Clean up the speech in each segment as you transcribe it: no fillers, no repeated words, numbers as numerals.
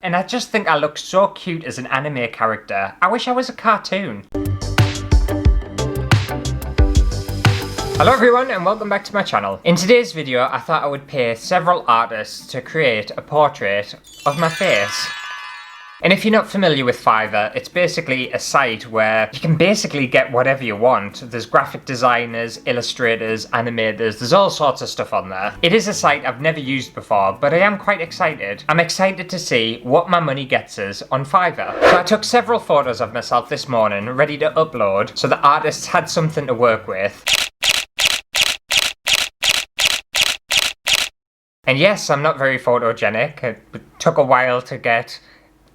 And I just think I look so cute as an anime character. I wish I was a cartoon. Hello everyone and welcome back to my channel. In today's video I thought I would pay several artists to create a portrait of my face. And if you're not familiar with Fiverr, it's basically a site where you can basically get whatever you want. There's graphic designers, illustrators, animators, there's all sorts of stuff on there. It is a site I've never used before, but I am quite excited. I'm excited to see what my money gets us on Fiverr. So I took several photos of myself this morning, ready to upload, so the artists had something to work with. And yes, I'm not very photogenic. It took a while to get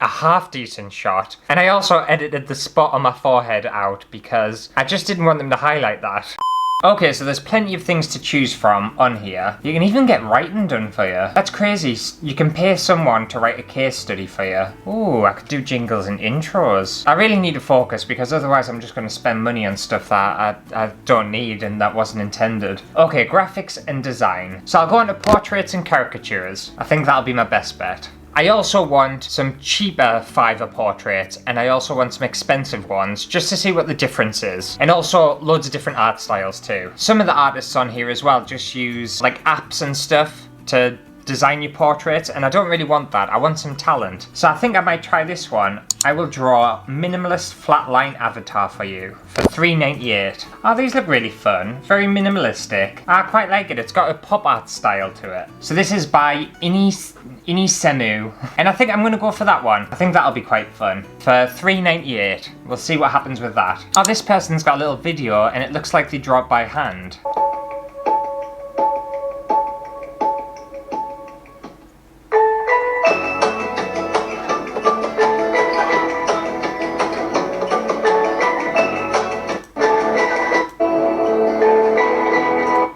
a half decent shot, and I also edited the spot on my forehead out because I just didn't want them to highlight that. Okay, so there's plenty of things to choose from on here. You can even get writing done for you. That's crazy. You can pay someone to write a case study for you. Ooh, I could do jingles and intros. I really need to focus because otherwise I'm just going to spend money on stuff that I don't need and that wasn't intended. Okay, graphics and design. So I'll go into portraits and caricatures. I think that'll be my best bet. I also want some cheaper Fiverr portraits, and I also want some expensive ones, just to see what the difference is. And also loads of different art styles too. Some of the artists on here as well just use like apps and stuff to design your portraits, and I don't really want that. I want some talent. So I think I might try this one. I will draw a minimalist flatline avatar for you for $3.98. Oh, these look really fun. Very minimalistic. I quite like it. It's got a pop art style to it. So this is by Inisemu, and I think I'm going to go for that one. I think that'll be quite fun. For $3.98. We'll see what happens with that. Oh, this person's got a little video, and it looks like they draw it by hand.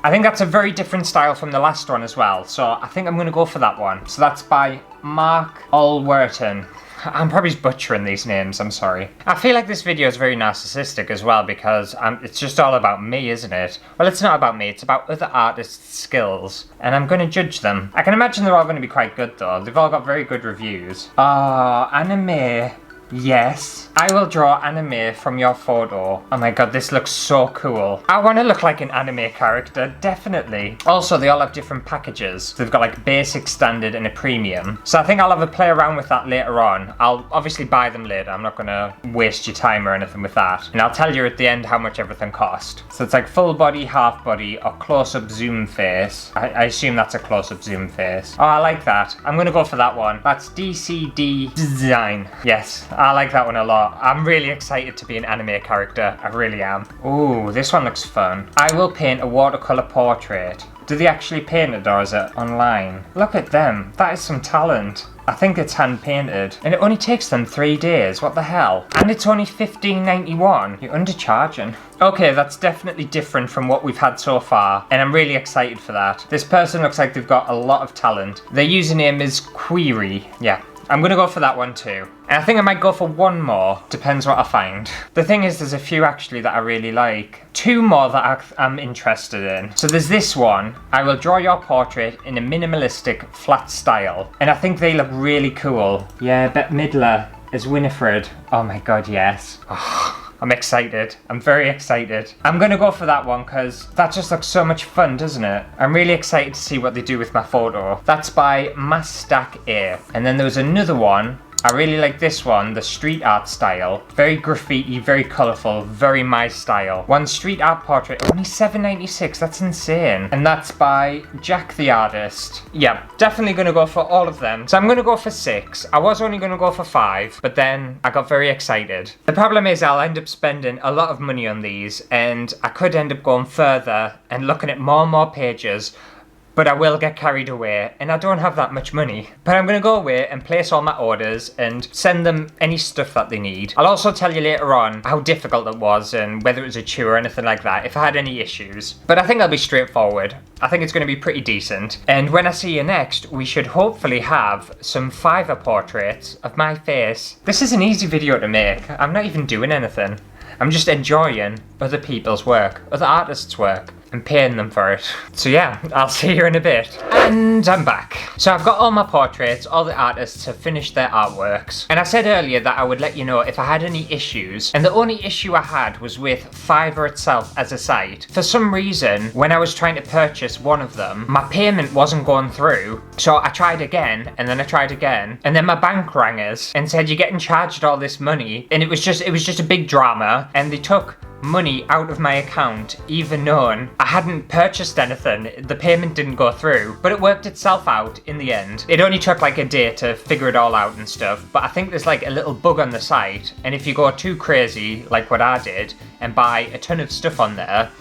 I think that's a very different style from the last one as well, so I think I'm going to go for that one. So that's by Mark Allwerton. I'm probably butchering these names, I'm sorry. I feel like this video is very narcissistic as well because it's just all about me, isn't it? Well, it's not about me, it's about other artists' skills, and I'm going to judge them. I can imagine they're all going to be quite good though. They've all got very good reviews. Anime. Yes, I will draw anime from your photo. Oh my god, this looks so cool. I want to look like an anime character, definitely. Also, they all have different packages. They've got like basic, standard, and a premium. So I think I'll have a play around with that later on. I'll obviously buy them later. I'm not going to waste your time or anything with that. And I'll tell you at the end how much everything cost. So it's like full body, half body, or close-up zoom face. I assume that's a close-up zoom face. Oh, I like that. I'm going to go for that one. That's DCD Design. Yes. I like that one a lot. I'm really excited to be an anime character. I really am. Ooh, this one looks fun. I will paint a watercolor portrait. Do they actually paint it or is it online? Look at them. That is some talent. I think it's hand painted. And it only takes them 3 days. What the hell? And it's only $15.91. You're undercharging. Okay, that's definitely different from what we've had so far. And I'm really excited for that. This person looks like they've got a lot of talent. Their username is Query. Yeah. I'm gonna go for that one too. And I think I might go for one more, depends what I find. The thing is, there's a few actually that I really like. 2 more that I'm interested in. So there's this one. I will draw your portrait in a minimalistic, flat style. And I think they look really cool. Yeah, Bette Midler as Winifred. Oh my god, yes. Oh. I'm excited. I'm very excited. I'm gonna go for that one because that just looks so much fun, doesn't it? I'm really excited to see what they do with my photo. That's by Mastak A. And then there was another one. I really like this one, the street art style. Very graffiti, very colourful, very my style. One street art portrait, only $7.96, that's insane. And that's by Jack the Artist. Yeah, definitely gonna go for all of them. So I'm gonna go for 6. I was only gonna go for 5, but then I got very excited. The problem is I'll end up spending a lot of money on these, and I could end up going further and looking at more and more pages, but I will get carried away, and I don't have that much money. But I'm gonna go away and place all my orders and send them any stuff that they need. I'll also tell you later on how difficult it was and whether it was a chew or anything like that, if I had any issues. But I think I'll be straightforward. I think it's gonna be pretty decent. And when I see you next, we should hopefully have some Fiverr portraits of my face. This is an easy video to make. I'm not even doing anything. I'm just enjoying other people's work, other artists' work. and paying them for it. So yeah, I'll see you in a bit. And I'm back. So I've got all my portraits, all the artists have finished their artworks. And I said earlier that I would let you know if I had any issues. And the only issue I had was with Fiverr itself as a site. For some reason, when I was trying to purchase one of them, my payment wasn't going through. So I tried again, and then I tried again. And then my bank rang us and said, you're getting charged all this money. And it was just a big drama. And they took money out of my account, even knowing I hadn't purchased anything. The payment didn't go through, but it worked itself out in the end. It only took like a day to figure it all out and stuff, but I think there's like a little bug on the site, and if you go too crazy like what I did and buy a ton of stuff on there,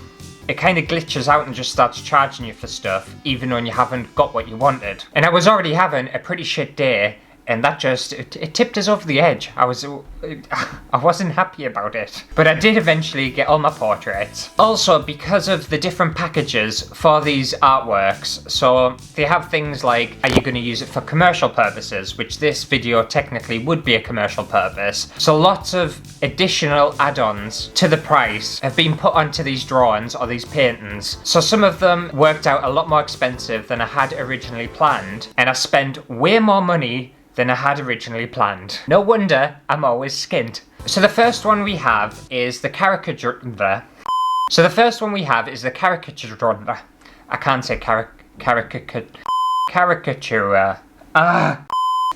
it kind of glitches out and just starts charging you for stuff even when you haven't got what you wanted. And I was already having a pretty shit day, and that just, it tipped us over the edge. I wasn't happy about it. But I did eventually get all my portraits. Also, because of the different packages for these artworks, so they have things like, are you going to use it for commercial purposes, which this video technically would be a commercial purpose. So lots of additional add-ons to the price have been put onto these drawings or these paintings. So some of them worked out a lot more expensive than I had originally planned, and I spent way more money than I had originally planned. No wonder I'm always skint. So the first one we have is the caricature. So the first one we have is the caricature. I can't say caricature.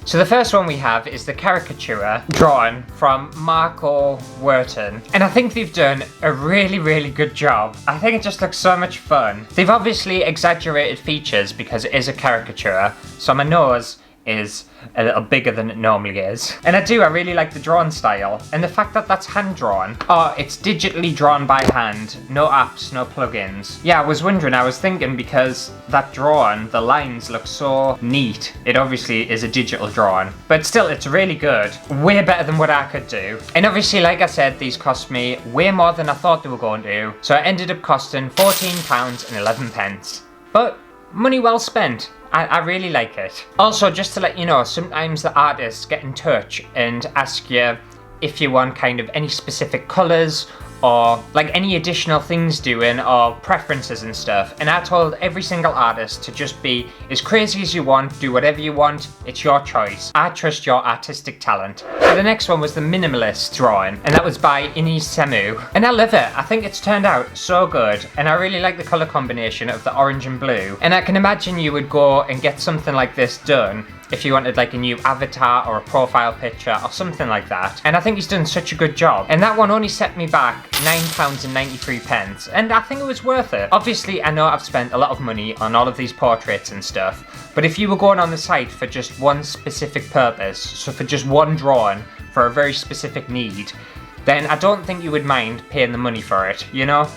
So the first one we have is the caricature drawn from Marco Werton. And I think they've done a really good job. I think it just looks so much fun. They've obviously exaggerated features because it is a caricature. So my nose is a little bigger than it normally is. And I really like the drawing style. And the fact that that's hand drawn. Oh, it's digitally drawn by hand. No apps, no plugins. Yeah, I was thinking because that drawing, the lines look so neat. It obviously is a digital drawing. But still, it's really good. Way better than what I could do. And obviously, like I said, these cost me way more than I thought they were going to. So it ended up costing £14.11. But money well spent. I really like it. Also, just to let you know, sometimes the artists get in touch and ask you if you want kind of any specific colours or like any additional things doing or preferences and stuff. And I told every single artist to just be as crazy as you want, do whatever you want, it's your choice. I trust your artistic talent. So the next one was the minimalist drawing, and that was by Ini Semu. And I love it. I think it's turned out so good, and I really like the colour combination of the orange and blue. And I can imagine you would go and get something like this done if you wanted like a new avatar or a profile picture or something like that. And I think he's done such a good job. And that one only set me back £9.93, and I think it was worth it. Obviously, I know I've spent a lot of money on all of these portraits and stuff, but if you were going on the site for just one specific purpose, so for just one drawing for a very specific need, then I don't think you would mind paying the money for it, you know?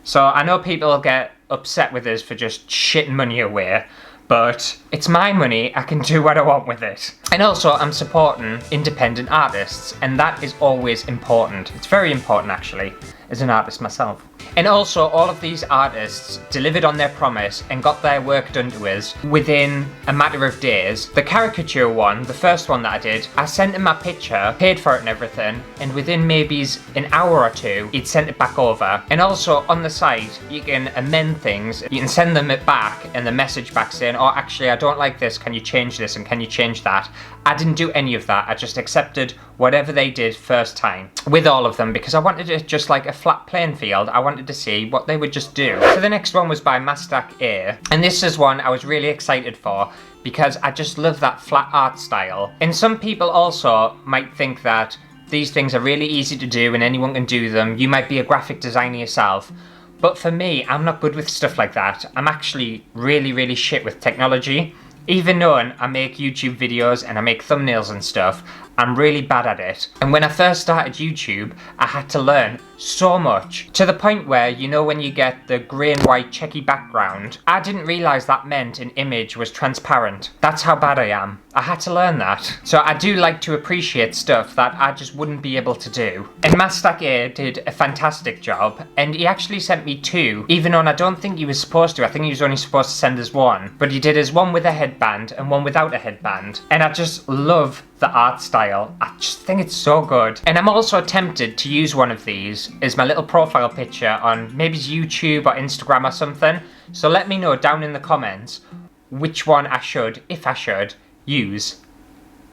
So I know people get upset with us for just shitting money away, but it's my money, I can do what I want with it. And also, I'm supporting independent artists, and that is always important. It's very important, actually, as an artist myself. And also, all of these artists delivered on their promise and got their work done to us within a matter of days. The caricature one, the first one that I did, I sent him my picture, paid for it and everything, and within maybe an hour or two, he'd sent it back over. And also, on the site, you can amend things. You can send them it back and the message back saying, oh, actually, I don't like this, can you change this and can you change that? I didn't do any of that. I just accepted whatever they did first time with all of them because I wanted it just like a flat playing field. I wanted to see what they would just do. So the next one was by Mastak A, and this is one I was really excited for because I just love that flat art style. And some people also might think that these things are really easy to do and anyone can do them. You might be a graphic designer yourself. But for me, I'm not good with stuff like that. I'm actually really shit with technology. Even knowing I make YouTube videos and I make thumbnails and stuff, I'm really bad at it. And when I first started YouTube, I had to learn so much. To the point where, you know when you get the grey and white checky background, I didn't realise that meant an image was transparent. That's how bad I am. I had to learn that. So I do like to appreciate stuff that I just wouldn't be able to do. And Mastak A did a fantastic job, and he actually sent me 2, even though I don't think he was supposed to. I think he was only supposed to send us 1. But he did us one with a headband and one without a headband. And I just love the art style. I just think it's so good. And I'm also tempted to use one of these as my little profile picture on maybe YouTube or Instagram or something. So let me know down in the comments which one I should, if I should, use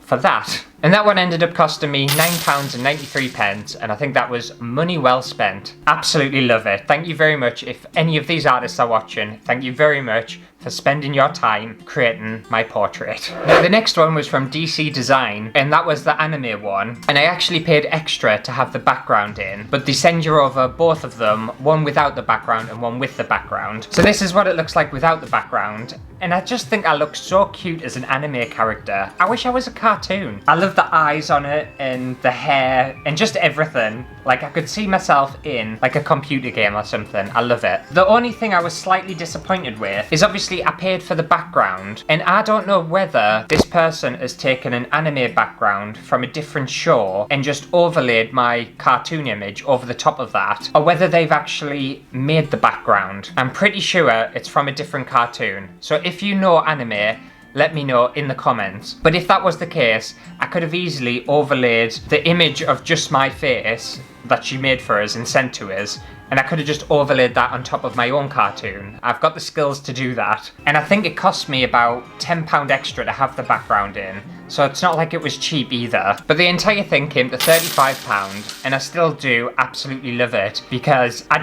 for that. And that one ended up costing me £9.93, and I think that was money well spent. Absolutely love it. Thank you very much. If any of these artists are watching, thank you very much for spending your time creating my portrait. Now the next one was from DC Design, and that was the anime one, and I actually paid extra to have the background in, but they send you over both of them, one without the background and one with the background. So this is what it looks like without the background, and I just think I look so cute as an anime character. I wish I was a cartoon. I love the eyes on it and the hair and just everything. Like I could see myself in like a computer game or something. I love it. The only thing I was slightly disappointed with is obviously I paid for the background, and I don't know whether this person has taken an anime background from a different show and just overlaid my cartoon image over the top of that, or whether they've actually made the background. I'm pretty sure it's from a different cartoon. So if you know anime, let me know in the comments. But if that was the case, I could have easily overlaid the image of just my face that she made for us and sent to us, and I could have just overlaid that on top of my own cartoon. I've got the skills to do that. And I think it cost me about £10 extra to have the background in, so it's not like it was cheap either. But the entire thing came to £35, and I still do absolutely love it, because I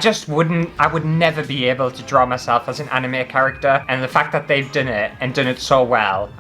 would never be able to draw myself as an anime character, and the fact that they've done it and done it so well,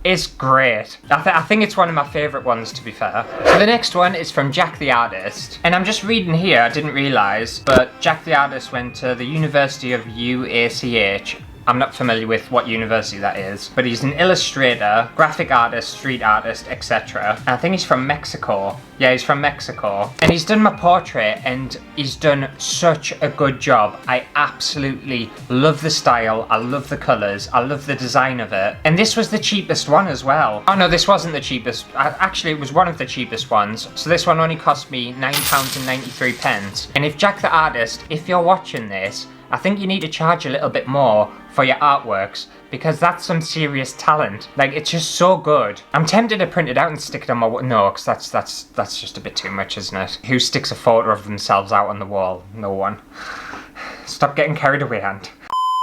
it's great. I think it's one of my favourite ones, to be fair. So the next one is from Jack the Artist. And I'm just reading here, I didn't realise, but Jack the Artist went to the University of UACH. I'm not familiar with what university that is, but he's an illustrator, graphic artist, street artist, etc. And I think he's from Mexico. Yeah, he's from Mexico. And he's done my portrait, and he's done such a good job. I absolutely love the style, I love the colours, I love the design of it. And this was the cheapest one as well. Oh no, this wasn't the cheapest. Actually, it was one of the cheapest ones. So this one only cost me £9.93. And if Jack the Artist, if you're watching this, I think you need to charge a little bit more for your artworks, because that's some serious talent. Like, it's just so good. I'm tempted to print it out and stick it on my wall. No, because that's just a bit too much, isn't it? Who sticks a photo of themselves out on the wall? No one. Stop getting carried away, Ant.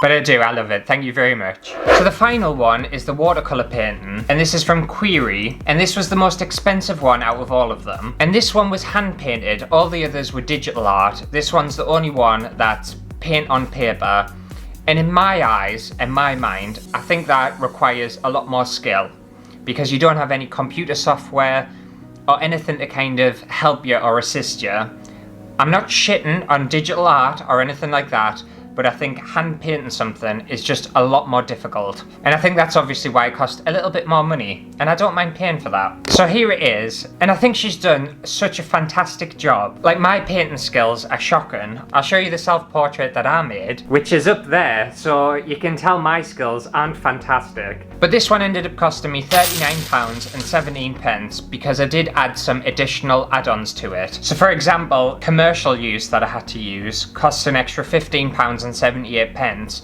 But I do, I love it. Thank you very much. So the final one is the watercolour painting, and this is from Query, and this was the most expensive one out of all of them. And this one was hand painted, all the others were digital art. This one's the only one that's paint on paper, and in my eyes and my mind, I think that requires a lot more skill, because you don't have any computer software or anything to kind of help you or assist you. I'm not shitting on digital art or anything like that, but I think hand painting something is just a lot more difficult. And I think that's obviously why it cost a little bit more money, and I don't mind paying for that. So here it is, and I think she's done such a fantastic job. Like, my painting skills are shocking. I'll show you the self-portrait that I made, which is up there, so you can tell my skills aren't fantastic. But this one ended up costing me £39.17, because I did add some additional add-ons to it. So for example, commercial use that I had to use costs an extra £15.78,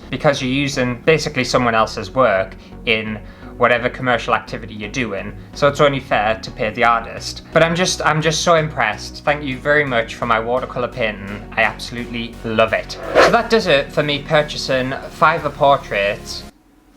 because you're using basically someone else's work in whatever commercial activity you're doing, so it's only fair to pay the artist. But I'm just so impressed. Thank you very much for my watercolour painting. I absolutely love it. So that does it for me purchasing Fiverr portraits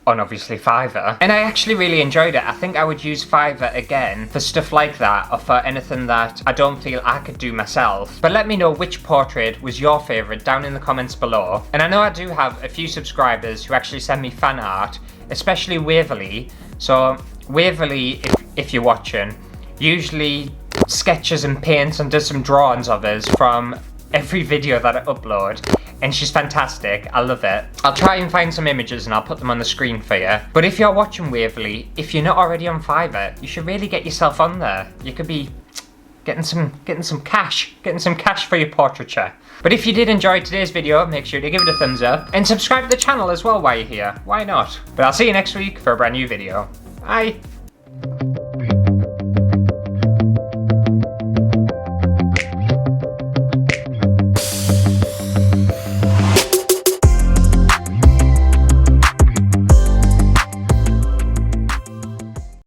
on obviously Fiverr, and I actually really enjoyed it. I think I would use Fiverr again for stuff like that, or for anything that I don't feel I could do myself. But let me know which portrait was your favourite down in the comments below. And I know I do have a few subscribers who actually send me fan art, especially Waverly. So Waverly, if you're watching, usually sketches and paints and does some drawings of us from every video that I upload, and she's fantastic. I love it. I'll try and find some images and I'll put them on the screen for you. But if you're watching Waverly, if you're not already on Fiverr, you should really get yourself on there. You could be getting some cash for your portraiture. But if you did enjoy today's video, make sure to give it a thumbs up and subscribe to the channel as well while you're here. Why not? But I'll see you next week for a brand new video. Bye.